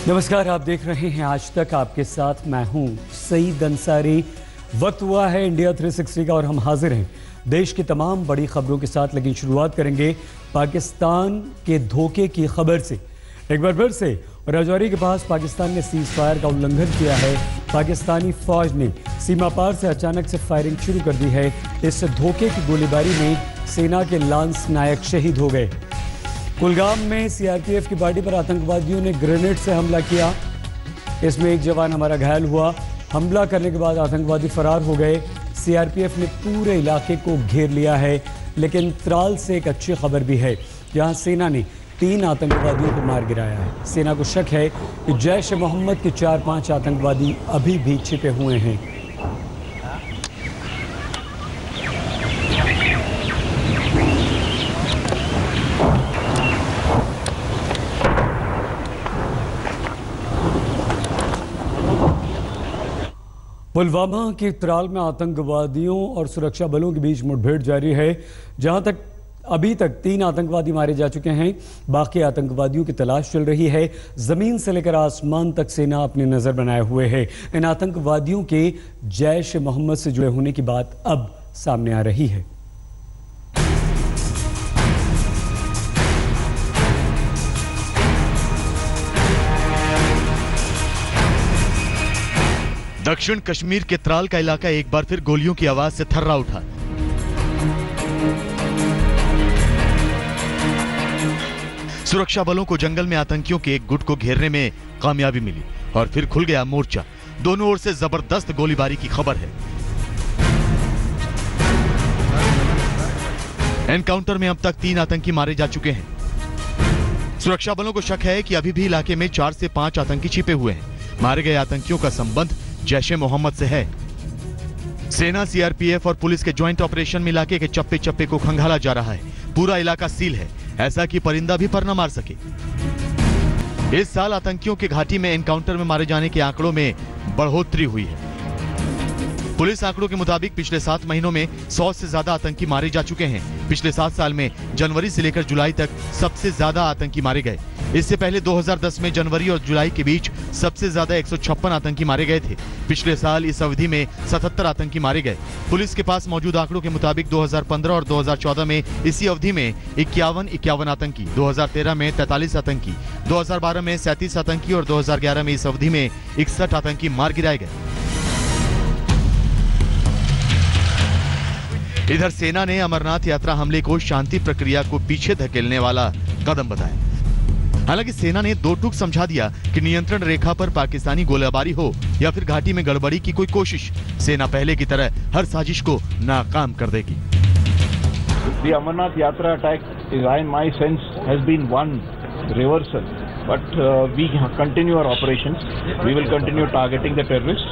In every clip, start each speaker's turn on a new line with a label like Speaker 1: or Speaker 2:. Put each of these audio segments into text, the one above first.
Speaker 1: नमस्कार, आप देख रहे हैं आज तक। आपके साथ मैं हूं सईद अंसारी। वक्त हुआ है इंडिया 360 का और हम हाजिर हैं देश की तमाम बड़ी खबरों के साथ। लेकिन शुरुआत करेंगे पाकिस्तान के धोखे की खबर से। एक बार फिर से राजौरी के पास पाकिस्तान ने सीज फायर का उल्लंघन किया है। पाकिस्तानी फौज ने सीमा पार से अचानक से फायरिंग शुरू कर दी है। इस धोखे की गोलीबारी में सेना के लांस नायक शहीद हो गए। कुलगाम में सीआरपीएफ की पार्टी पर आतंकवादियों ने ग्रेनेड से हमला किया। इसमें एक जवान हमारा घायल हुआ। हमला करने के बाद आतंकवादी फरार हो गए। सीआरपीएफ ने पूरे इलाके को घेर लिया है। लेकिन त्राल से एक अच्छी खबर भी है, जहां सेना ने 3 आतंकवादियों को मार गिराया है। सेना को शक है कि जैश ए मोहम्मद के 4-5 आतंकवादी अभी भी छिपे हुए हैं। पुलवामा के त्राल में आतंकवादियों और सुरक्षा बलों के बीच मुठभेड़ जारी है, जहां तक अभी तक 3 आतंकवादी मारे जा चुके हैं। बाकी आतंकवादियों की तलाश चल रही है। जमीन से लेकर आसमान तक सेना अपनी नजर बनाए हुए है। इन आतंकवादियों के जैश ए मोहम्मद से जुड़े होने की बात अब सामने आ रही है।
Speaker 2: दक्षिण कश्मीर के त्राल का इलाका एक बार फिर गोलियों की आवाज से थर्रा उठा। सुरक्षा बलों को जंगल में आतंकियों के एक गुट को घेरने में कामयाबी मिली और फिर खुल गया मोर्चा। दोनों ओर से जबरदस्त गोलीबारी की खबर है। एनकाउंटर में अब तक 3 आतंकी मारे जा चुके हैं। सुरक्षा बलों को शक है कि अभी भी इलाके में 4 से 5 आतंकी छिपे हुए हैं। मारे गए आतंकियों का संबंध जैश ए मोहम्मद से है। सेना, सीआरपीएफ और पुलिस के ज्वाइंट ऑपरेशन में इलाके के चप्पे चप्पे को खंगाला जा रहा है। पूरा इलाका सील है, ऐसा कि परिंदा भी पर न मार सके। इस साल आतंकियों के घाटी में एनकाउंटर में मारे जाने के आंकड़ों में बढ़ोतरी हुई है। पुलिस आंकड़ों के मुताबिक पिछले 7 महीनों में 100 से ज्यादा आतंकी मारे जा चुके हैं। पिछले 7 साल में जनवरी से लेकर जुलाई तक सबसे ज्यादा आतंकी मारे गए। इससे पहले 2010 में जनवरी और जुलाई के बीच सबसे ज्यादा 156 आतंकी मारे गए थे। पिछले साल इस अवधि में 77 आतंकी मारे गए। पुलिस के पास मौजूद आंकड़ों के मुताबिक 2015 और 2014 में इसी अवधि में 51 आतंकी, 2013 में 43 आतंकी, 2012 में 37 आतंकी और 2011 में इस अवधि में 61 आतंकी मार गिराए गए। इधर सेना ने अमरनाथ यात्रा हमले को शांति प्रक्रिया को पीछे धकेलने वाला कदम बताया। हालांकि सेना ने 2 टूक समझा दिया कि नियंत्रण रेखा पर पाकिस्तानी गोलीबारी हो या फिर घाटी में गड़बड़ी की कोई कोशिश, सेना पहले की तरह हर साजिश को नाकाम कर देगी।
Speaker 3: The Amarnath Yatra attack is, in my sense, has been one reversal, but we continue our operations. We will continue targeting the terrorists.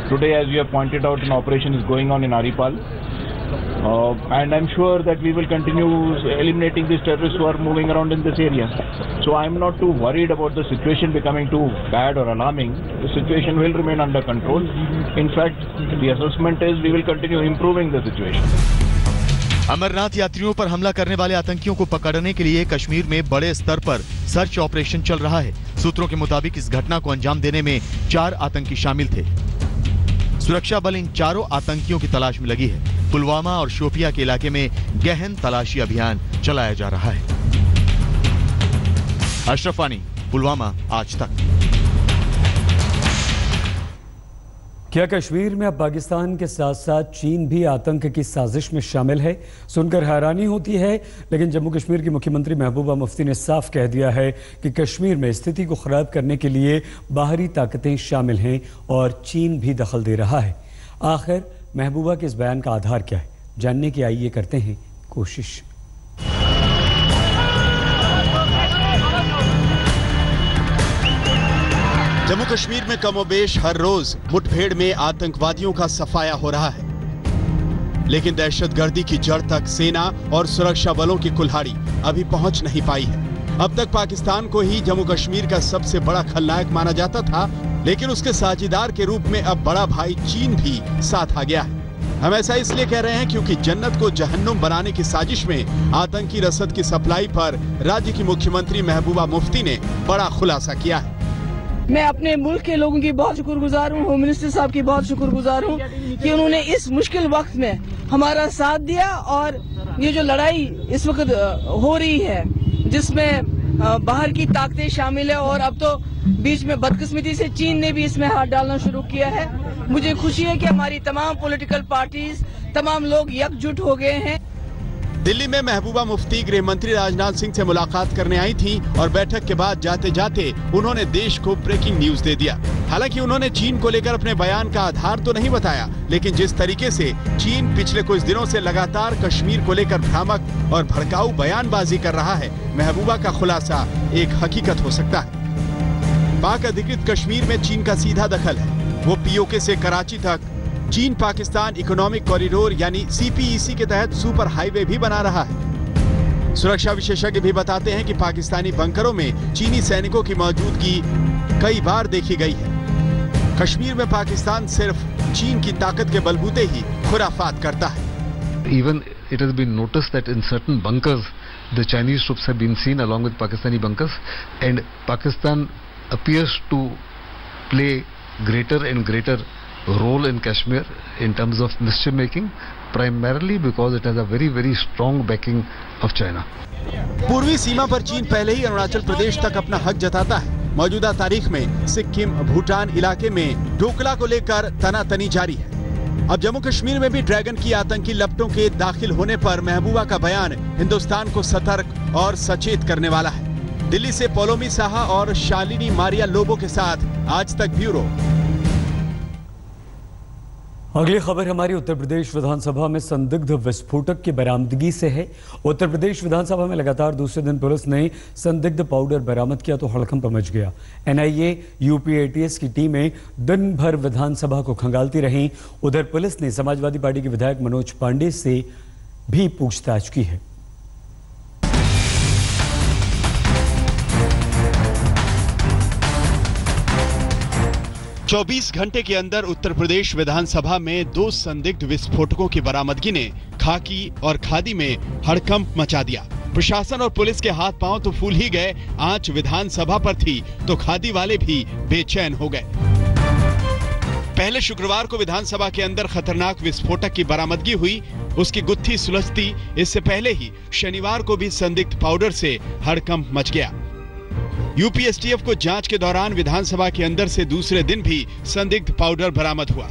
Speaker 3: Today, as you have pointed out, an operation is going on in Aripal. And I'm sure that we will continue eliminating these terrorists who are moving around in this area. So I'm not too worried about the situation becoming too bad or alarming. The situation will remain under control. In fact, the assessment is we will continue improving the situation.
Speaker 2: Amarnath यात्रियों पर हमला करने वाले आतंकियों को पकड़ने के लिए कश्मीर में बड़े स्तर पर सर्च ऑपरेशन चल रहा है। सूत्रों के मुताबिक इस घटना को अंजाम देने में 4 आतंकी शामिल थे। सुरक्षा बल इन 4 आतंकियों की तलाश में लगी है। पुलवामा और शोपिया के इलाके में गहन तलाशी अभियान चलाया जा रहा है। अशरफ वानी, पुलवामा, आज तक।
Speaker 1: क्या कश्मीर में अब पाकिस्तान के साथ साथ चीन भी आतंक की साजिश में शामिल है? सुनकर हैरानी होती है, लेकिन जम्मू कश्मीर की मुख्यमंत्री महबूबा मुफ्ती ने साफ कह दिया है कि कश्मीर में स्थिति को खराब करने के लिए बाहरी ताकतें शामिल हैं और चीन भी दखल दे रहा है। आखिर महबूबा के इस बयान का आधार क्या है, जानने की आइए करते हैं कोशिश।
Speaker 4: जम्मू कश्मीर में कमोबेश हर रोज मुठभेड़ में आतंकवादियों का सफाया हो रहा है, लेकिन दहशतगर्दी की जड़ तक सेना और सुरक्षा बलों की कुल्हाड़ी अभी पहुंच नहीं पाई है। अब तक पाकिस्तान को ही जम्मू कश्मीर का सबसे बड़ा खलनायक माना जाता था, लेकिन उसके साझेदार के रूप में अब बड़ा भाई चीन भी साथ आ गया है। हम ऐसा इसलिए कह रहे हैं क्योंकि जन्नत को जहन्नुम बनाने की साजिश में आतंकी रसद की सप्लाई पर राज्य की मुख्यमंत्री महबूबा मुफ्ती ने बड़ा खुलासा किया है।
Speaker 5: मैं अपने मुल्क के लोगों की बहुत शुक्रगुजार हूँ, होम मिनिस्टर साहब की बहुत शुक्रगुजार हूँ कि उन्होंने इस मुश्किल वक्त में हमारा साथ दिया। और ये जो लड़ाई इस वक्त हो रही है जिसमें बाहर की ताकतें शामिल है और अब तो बीच में बदकिस्मती से चीन ने भी इसमें हाथ डालना शुरू किया है। मुझे खुशी है कि हमारी तमाम पॉलिटिकल पार्टीज, तमाम लोग एकजुट हो गए हैं।
Speaker 4: दिल्ली में महबूबा मुफ्ती गृह मंत्री राजनाथ सिंह से मुलाकात करने आई थी और बैठक के बाद जाते जाते उन्होंने देश को ब्रेकिंग न्यूज दे दिया। हालांकि उन्होंने चीन को लेकर अपने बयान का आधार तो नहीं बताया, लेकिन जिस तरीके से चीन पिछले कुछ दिनों से लगातार कश्मीर को लेकर भ्रामक और भड़काऊ बयानबाजी कर रहा है, महबूबा का खुलासा एक हकीकत हो सकता है। पाक अधिकृत कश्मीर में चीन का सीधा दखल है। वो पीओके से कराची तक चीन पाकिस्तान इकोनॉमिक कॉरिडोर यानी सीपीईसी के तहत सुपर हाईवे भी बना रहा है। सुरक्षा विशेषज्ञ भी बताते हैं कि पाकिस्तानी बंकरों में चीनी सैनिकों की मौजूदगी कई बार देखी गई है। कश्मीर में पाकिस्तान सिर्फ चीन की ताकत के बलबूते ही खुराफात करता है।
Speaker 6: Even it has been noticed that in certain bunkers the Chinese troops have been seen along with Pakistani bunkers, and Pakistan appears to play greater and greater role in Kashmir in terms of mischief making, primarily because it has a very strong backing of China.
Speaker 4: पूर्वी सीमा पर चीन पहले ही अरुणाचल प्रदेश तक अपना हक जताता है। मौजूदा तारीख में सिक्किम, भूटान इलाके में डोकला को लेकर तनातनी जारी है। अब जम्मू कश्मीर में भी ड्रैगन की आतंकी लपटों के दाखिल होने पर महबूबा का बयान हिंदुस्तान को सतर्क और सचेत करने वाला है। दिल्ली से पोलोमी साहा और शालिनी मारिया लोबो के साथ आज तक ब्यूरो।
Speaker 1: अगली खबर हमारी उत्तर प्रदेश विधानसभा में संदिग्ध विस्फोटक की बरामदगी से है। उत्तर प्रदेश विधानसभा में लगातार दूसरे दिन पुलिस ने संदिग्ध पाउडर बरामद किया तो हड़कंप मच गया। एनआईए, यूपी एटीएस की टीमें दिन भर विधानसभा को खंगालती रहीं। उधर पुलिस ने समाजवादी पार्टी के विधायक मनोज पांडे से भी पूछताछ की है।
Speaker 4: चौबीस घंटे के अंदर उत्तर प्रदेश विधानसभा में 2 संदिग्ध विस्फोटकों की बरामदगी ने खाकी और खादी में हड़कंप मचा दिया। प्रशासन और पुलिस के हाथ पांव तो फूल ही गए। आंच विधानसभा पर थी तो खादी वाले भी बेचैन हो गए। पहले शुक्रवार को विधानसभा के अंदर खतरनाक विस्फोटक की बरामदगी हुई, उसकी गुत्थी सुलझती इससे पहले ही शनिवार को भी संदिग्ध पाउडर से हड़कंप मच गया। यूपीएसटीएफ को जांच के दौरान विधानसभा के अंदर से दूसरे दिन भी संदिग्ध पाउडर बरामद हुआ।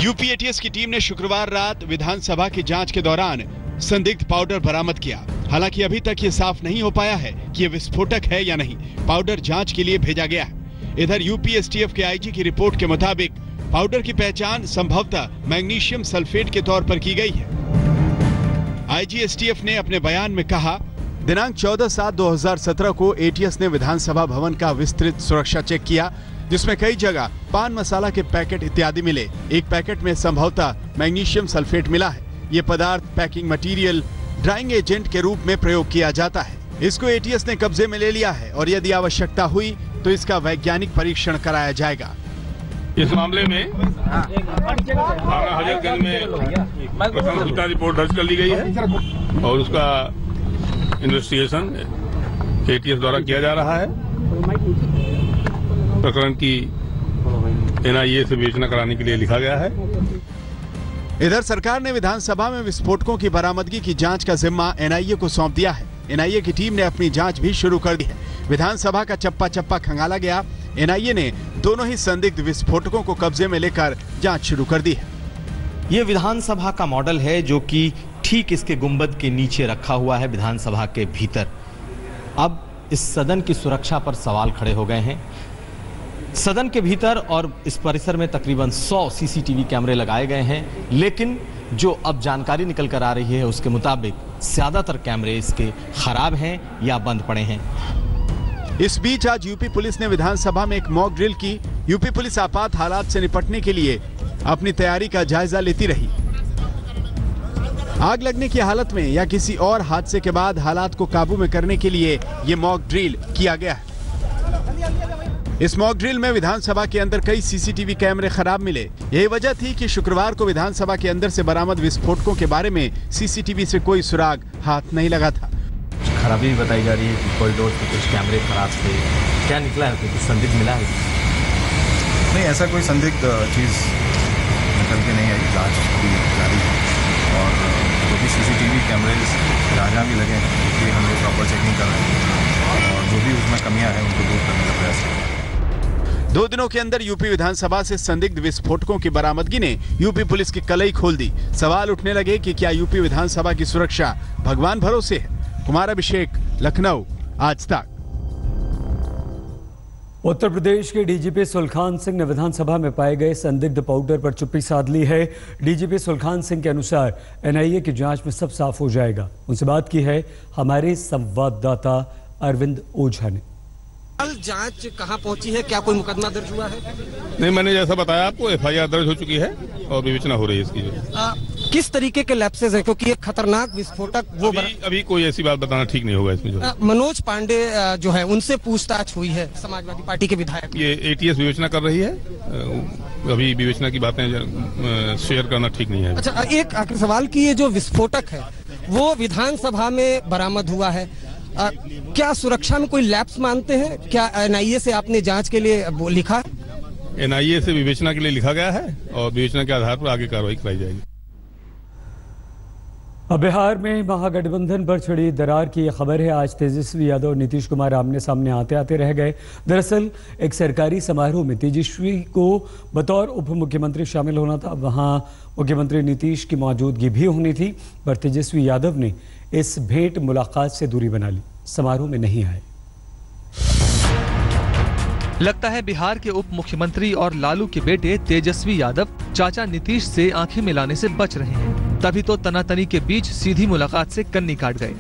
Speaker 4: यूपीएटीएस की टीम ने शुक्रवार रात विधानसभा की जांच के दौरान संदिग्ध पाउडर बरामद किया। हालांकि अभी तक ये साफ नहीं हो पाया है कि ये विस्फोटक है या नहीं। पाउडर जांच के लिए भेजा गया है। इधर यूपीएसटीएफ के आईजी की रिपोर्ट के मुताबिक पाउडर की पहचान संभवतः मैग्नीशियम सल्फेट के तौर पर की गई है। आईजीएसटीएफ ने अपने बयान में कहा, दिनांक 14/7/2017 को एटीएस ने विधानसभा भवन का विस्तृत सुरक्षा चेक किया, जिसमें कई जगह पान मसाला के पैकेट इत्यादि मिले। एक पैकेट में संभवतः मैग्नीशियम सल्फेट मिला है। ये पदार्थ पैकिंग मटेरियल, ड्राइंग एजेंट के रूप में प्रयोग किया जाता है। इसको एटीएस ने कब्जे में ले लिया है और यदि आवश्यकता हुई तो इसका वैज्ञानिक परीक्षण कराया जाएगा।
Speaker 7: इस मामले में थाना हजरतगंज में प्रथम सूचना रिपोर्ट दर्ज कर ली गई है और उसका इन्वेस्टिगेशन एटीएस द्वारा किया जा रहा है। प्रकरण की एनआईए से विवेचना कराने के लिए लिखा गया है।
Speaker 4: इधर सरकार ने विधानसभा में विस्फोटकों की बरामदगी की जांच का जिम्मा एनआईए को सौंप दिया है। एनआईए की टीम ने अपनी जांच भी शुरू कर दी है। विधानसभा का चप्पा चप्पा खंगाला गया। एनआईए ने दोनों ही संदिग्ध विस्फोटकों को कब्जे में लेकर जांच शुरू कर दी है।
Speaker 8: ये विधानसभा का मॉडल है जो कि ठीक इसके गुंबद के नीचे रखा हुआ है विधानसभा के भीतर। अब इस सदन की सुरक्षा पर सवाल खड़े हो गए हैं। सदन के भीतर और इस परिसर में तकरीबन 100 सीसीटीवी कैमरे लगाए गए हैं, लेकिन जो अब जानकारी निकल कर आ रही है उसके मुताबिक ज्यादातर कैमरे इसके खराब हैं या बंद पड़े हैं।
Speaker 4: इस बीच आज यूपी पुलिस ने विधानसभा में एक मॉक ड्रिल की। यूपी पुलिस आपात हालात से निपटने के लिए अपनी तैयारी का जायजा लेती रही। आग लगने की हालत में या किसी और हादसे के बाद हालात को काबू में करने के लिए ये मॉक ड्रिल किया गया है। इस मॉक ड्रिल में विधानसभा के अंदर कई सीसीटीवी कैमरे खराब मिले। यही वजह थी कि शुक्रवार को विधानसभा के अंदर से बरामद विस्फोटकों के बारे में सीसीटीवी से कोई सुराग हाथ नहीं लगा था।
Speaker 8: खराबी भी बताई जा रही है कि कॉरिडोर पे कुछ कैमरे खराब थे, क्या निकला है? कुछ संदिग्ध मिला है?
Speaker 9: नहीं, ऐसा कोई संदिग्ध चीज़ निकल के नहीं आई। जांच भी जारी है और जो भी CCTV कैमरेज जहाँ भी लगे हैं उसकी हम लोग प्रॉपर चेकिंग कर रहे हैं और जो भी उसमें कमियां हैं उनको दूर करने का प्रयास कर रहे हैं।
Speaker 4: 2 दिनों के अंदर यूपी विधानसभा से संदिग्ध विस्फोटकों की बरामदगी ने यूपी पुलिस की कलई खोल दी। सवाल उठने लगे कि क्या यूपी विधानसभा की सुरक्षा भगवान भरोसे है? कुमार अभिषेक, लखनऊ, आज तक।
Speaker 1: उत्तर प्रदेश के डीजीपी सुलखान सिंह ने विधानसभा में पाए गए संदिग्ध पाउडर पर चुप्पी साध ली है। डीजीपी सुलखान सिंह के अनुसार NIA की जांच में सब साफ हो जाएगा। उनसे बात की है हमारे संवाददाता अरविंद ओझा ने।
Speaker 10: कल जांच कहां पहुंची है? क्या कोई मुकदमा दर्ज हुआ है?
Speaker 7: नहीं, मैंने जैसा बताया आपको FIR दर्ज हो चुकी है और विवेचना हो रही है इसकी।
Speaker 10: किस तरीके के लैप्सेस है? क्योंकि एक खतरनाक विस्फोटक वो
Speaker 7: अभी कोई ऐसी बात बताना ठीक नहीं होगा इसमें।
Speaker 10: मनोज पांडे जो है उनसे पूछताछ हुई है, समाजवादी पार्टी के विधायक।
Speaker 7: ये ATS विवेचना कर रही है, अभी विवेचना की बातें शेयर करना ठीक नहीं है।
Speaker 10: अच्छा, एक आखिरी सवाल की ये जो विस्फोटक है वो विधानसभा में बरामद हुआ है, क्या सुरक्षा में कोई लैप्स मानते हैं? क्या NIA से आपने जांच के लिए लिखा है?
Speaker 7: NIA से विवेचना के लिए लिखा गया है और विवेचना के आधार पर आगे कार्रवाई कराई जाएगी।
Speaker 1: अब बिहार में महागठबंधन पर छिड़ी दरार की यह खबर है। आज तेजस्वी यादव और नीतीश कुमार आमने सामने आते आते रह गए। दरअसल एक सरकारी समारोह में तेजस्वी को बतौर उप मुख्यमंत्री शामिल होना था। वहां मुख्यमंत्री नीतीश की मौजूदगी भी होनी थी, पर तेजस्वी यादव ने इस भेंट मुलाकात से दूरी बना ली, समारोह में नहीं आए।
Speaker 11: लगता है बिहार के उप मुख्यमंत्री और लालू के बेटे तेजस्वी यादव चाचा नीतीश से आंखें मिलाने से बच रहे हैं। तभी तो तनातनी के बीच सीधी मुलाकात से कन्नी काट गए।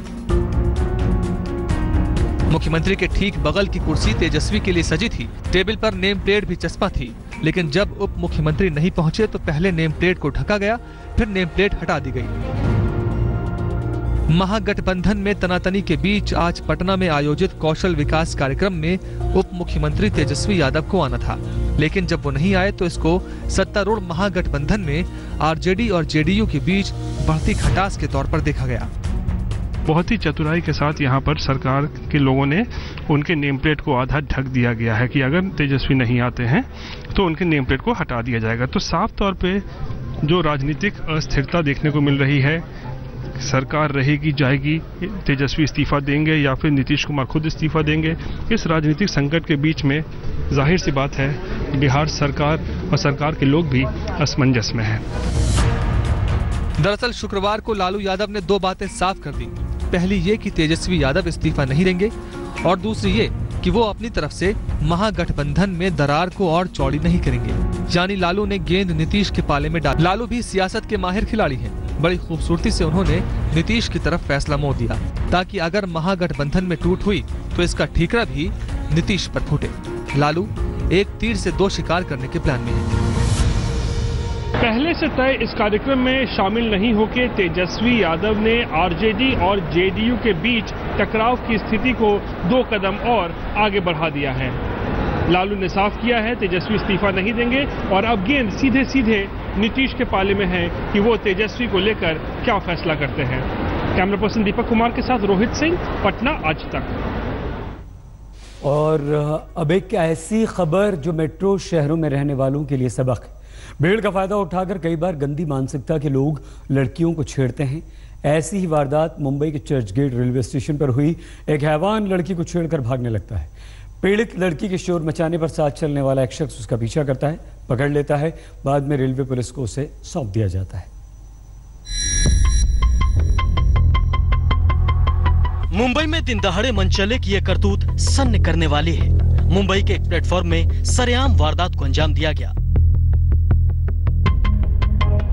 Speaker 11: मुख्यमंत्री के ठीक बगल की कुर्सी तेजस्वी के लिए सजी थी। टेबल पर नेम प्लेट भी चस्पा थी, लेकिन जब उप मुख्यमंत्री नहीं पहुंचे तो पहले नेम प्लेट को ढका गया, फिर नेम प्लेट हटा दी गई। महागठबंधन में तनातनी के बीच आज पटना में आयोजित कौशल विकास कार्यक्रम में उप मुख्यमंत्री तेजस्वी यादव को आना था, लेकिन जब वो नहीं आए तो इसको सत्तारूढ़ महागठबंधन में RJD और JDU के बीच बढ़ती खटास के तौर पर देखा गया।
Speaker 12: बहुत ही चतुराई के साथ यहाँ पर सरकार के लोगों ने उनके नेम प्लेट को आधा ढक दिया गया है कि अगर तेजस्वी नहीं आते हैं तो उनके नेम प्लेट को हटा दिया जाएगा। तो साफ तौर पे जो राजनीतिक अस्थिरता देखने को मिल रही है, सरकार रहेगी जाएगी, तेजस्वी इस्तीफा देंगे या फिर नीतीश कुमार खुद इस्तीफा देंगे, इस राजनीतिक संकट के बीच में जाहिर सी बात है बिहार सरकार और सरकार के लोग भी असमंजस में हैं।
Speaker 11: दरअसल शुक्रवार को लालू यादव ने 2 बातें साफ कर दी। पहली ये कि तेजस्वी यादव इस्तीफा नहीं देंगे और दूसरी ये कि वो अपनी तरफ से महागठबंधन में दरार को और चौड़ी नहीं करेंगे। यानी लालू ने गेंद नीतीश के पाले में डाली। लालू भी सियासत के माहिर खिलाड़ी हैं। बड़ी खूबसूरती से उन्होंने नीतीश की तरफ फैसला मोड़ दिया, ताकि अगर महागठबंधन में टूट हुई तो इसका ठीकरा भी नीतीश पर फूटे। लालू एक तीर से 2 शिकार करने के प्लान में है।
Speaker 12: पहले से तय इस कार्यक्रम में शामिल नहीं होकर तेजस्वी यादव ने RJD और JDU के बीच टकराव की स्थिति को 2 कदम और आगे बढ़ा दिया है। लालू ने साफ किया है तेजस्वी इस्तीफा नहीं देंगे और अब गेंद सीधे सीधे नीतीश के पाले में है कि वो तेजस्वी को लेकर क्या फैसला करते हैं। कैमरा पर्सन दीपक कुमार के साथ रोहित सिंह, पटना, आज तक।
Speaker 1: और अब एक ऐसी खबर जो मेट्रो शहरों में रहने वालों के लिए सबक है। भीड़ का फायदा उठाकर कई बार गंदी मानसिकता के लोग लड़कियों को छेड़ते हैं। ऐसी ही वारदात मुंबई के चर्चगेट रेलवे स्टेशन पर हुई। एक हैवान लड़की को छेड़कर भागने लगता है। पीड़ित लड़की के शोर मचाने पर साथ चलने वाला एक शख्स उसका पीछा करता है, पकड़ लेता है। बाद में रेलवे पुलिस को उसे सौंप दिया जाता है।
Speaker 13: मुंबई में दिन दहाड़े मनचले की यह करतूत सन्न करने वाली है। मुंबई के एक प्लेटफॉर्म में सरेआम वारदात को अंजाम दिया गया।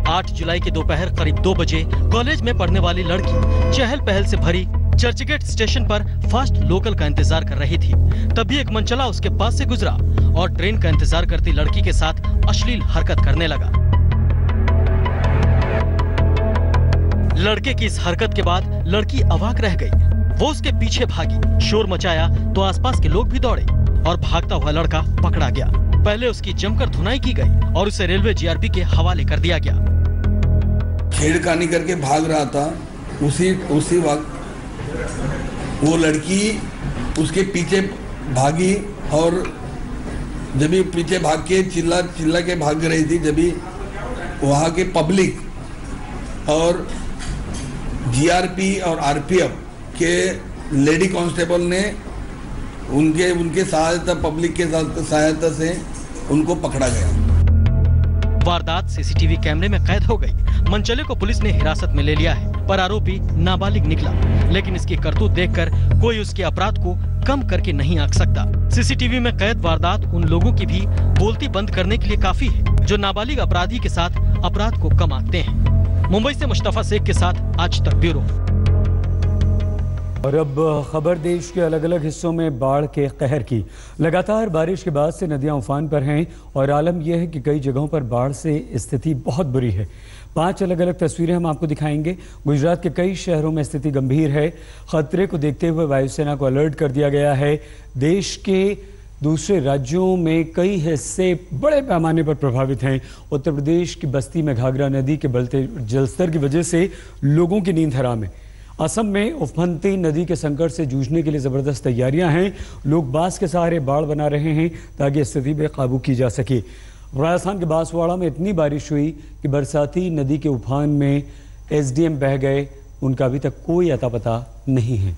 Speaker 13: 8 जुलाई के दोपहर करीब 2 बजे कॉलेज में पढ़ने वाली लड़की चहल पहल से भरी चर्चगेट स्टेशन पर फास्ट लोकल का इंतजार कर रही थी। तभी एक मनचला उसके पास से गुजरा और ट्रेन का इंतजार करती लड़की के साथ अश्लील हरकत करने लगा। लड़के की इस हरकत के बाद लड़की अवाक रह गई। वो उसके पीछे भागी, शोर मचाया तो आसपास के लोग भी दौड़े और भागता हुआ लड़का पकड़ा गया। पहले उसकी जमकर धुनाई की गई और उसे रेलवे GRP के हवाले कर दिया गया।
Speaker 14: छेड़खानी करके भाग रहा था, उसी वक्त वो लड़की उसके पीछे भागी और जब भी पीछे भाग के चिल्ला के भाग रही थी, जब भी वहाँ के पब्लिक और जीआरपी और आरपीएफ के लेडी कांस्टेबल ने उनके सहायता, पब्लिक के सहायता से उनको पकड़ा गया।
Speaker 13: वारदात सीसीटीवी कैमरे में कैद हो गई। मनचले को पुलिस ने हिरासत में ले लिया है, पर आरोपी नाबालिग निकला। लेकिन इसकी करतूत देखकर कोई उसके अपराध को कम करके नहीं आंक सकता। सीसीटीवी में कैद वारदात उन लोगों की भी बोलती बंद करने के लिए काफी है जो नाबालिग अपराधी के साथ अपराध को कम आंकते हैं। मुंबई से मुस्तफा शेख के साथ आज तक ब्यूरो।
Speaker 1: और अब खबर देश के अलग अलग हिस्सों में बाढ़ के कहर की। लगातार बारिश के बाद से नदियां उफान पर हैं और आलम यह है कि कई जगहों पर बाढ़ से स्थिति बहुत बुरी है। 5 अलग अलग तस्वीरें हम आपको दिखाएंगे। गुजरात के कई शहरों में स्थिति गंभीर है। खतरे को देखते हुए वायुसेना को अलर्ट कर दिया गया है। देश के दूसरे राज्यों में कई हिस्से बड़े पैमाने पर प्रभावित हैं। उत्तर प्रदेश की बस्ती में घाघरा नदी के बढ़ते जलस्तर की वजह से लोगों की नींद हराम है। असम में उफनती नदी के संकट से जूझने के लिए जबरदस्त तैयारियां हैं। लोग बांस के सहारे बाड़ बना रहे हैं ताकि स्थिति पे काबू की जा सके। राजस्थान के बांसवाड़ा में इतनी बारिश हुई कि बरसाती नदी के उफान में एसडीएम बह गए। उनका अभी तक कोई अता पता नहीं है।